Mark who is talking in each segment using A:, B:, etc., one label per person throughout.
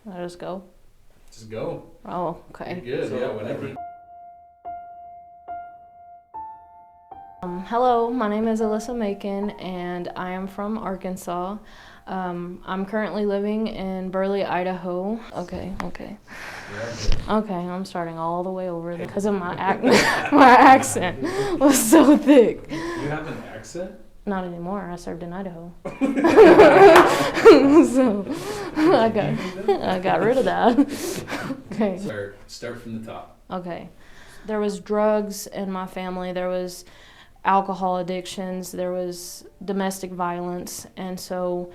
A: I just go?
B: Just go.
A: Oh, okay.
B: You're good, yeah, whatever.
A: Hello, my name is Alyssa Macon, and I am from Arkansas. I'm currently living in Burley, Idaho. Okay. Okay, I'm starting all the way over because of my my accent was so thick.
B: You have an accent?
A: Not anymore. I served in Idaho. So I got rid of that. Okay.
B: Start from the top.
A: Okay. There was drugs in my family. There was alcohol addictions. There was domestic violence. And so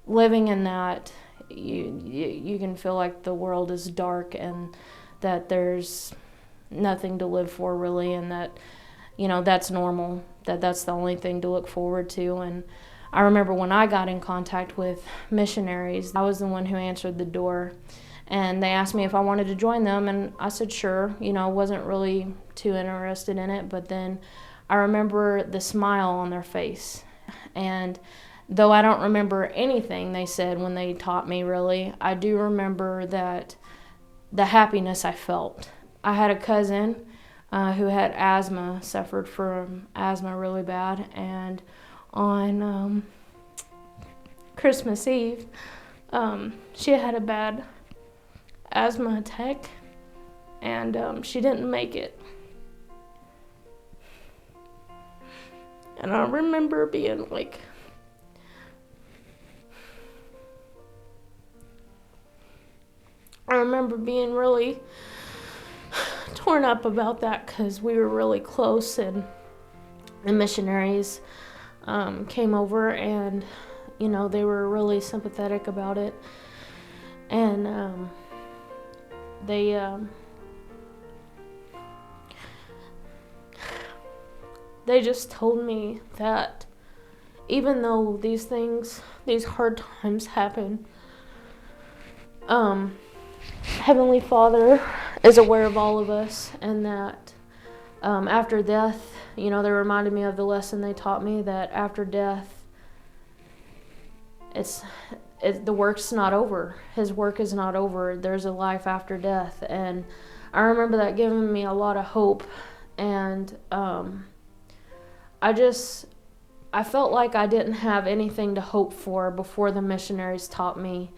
A: living in that, you can feel like the world is dark and that there's nothing to live for really, and that, that's normal, that's the only thing to look forward to. And I remember when I got in contact with missionaries, I was the one who answered the door. And they asked me if I wanted to join them, and I said sure. I wasn't really too interested in it, but then I remember the smile on their face. And though I don't remember anything they said when they taught me really, I do remember that the happiness I felt. I had a cousin who had asthma, suffered from asthma really bad, and on Christmas Eve, she had a bad asthma attack, and she didn't make it. And I remember being really torn up about that because we were really close, and the missionaries came over, and they were really sympathetic about it, and they just told me that even though these hard times happen, Heavenly Father is aware of all of us, and that after death, they reminded me of the lesson they taught me, that after death, the work's not over. His work is not over. There's a life after death. And I remember that giving me a lot of hope. And I felt like I didn't have anything to hope for before the missionaries taught me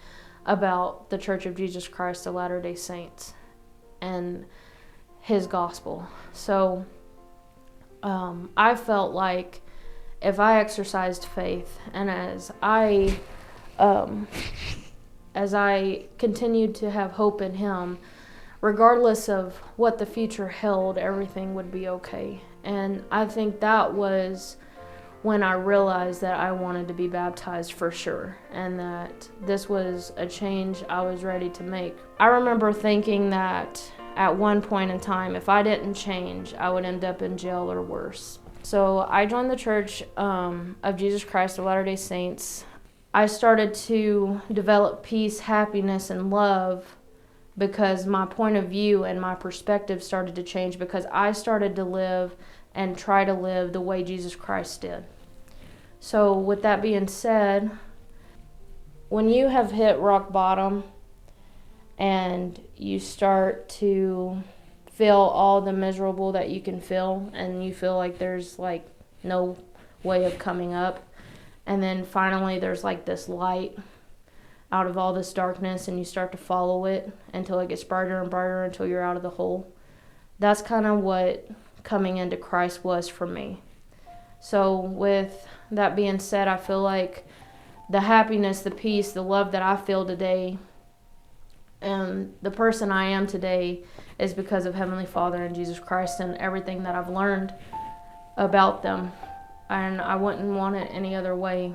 A: about the Church of Jesus Christ of Latter-day Saints and His gospel. So I felt like if I exercised faith, and as I continued to have hope in Him, regardless of what the future held, everything would be okay. And I think that was when I realized that I wanted to be baptized for sure, and that this was a change I was ready to make. I remember thinking that at one point in time, if I didn't change, I would end up in jail or worse. So I joined the Church of Jesus Christ of Latter-day Saints. I started to develop peace, happiness, and love because my point of view and my perspective started to change, because I started to live and try to live the way Jesus Christ did. So with that being said, when you have hit rock bottom and you start to feel all the miserable that you can feel, and you feel like there's no way of coming up, and then finally there's this light out of all this darkness, and you start to follow it until it gets brighter and brighter until you're out of the hole. That's kind of what coming into Christ was for me. So with that being said, I feel like the happiness, the peace, the love that I feel today, and the person I am today is because of Heavenly Father and Jesus Christ and everything that I've learned about them. And I wouldn't want it any other way.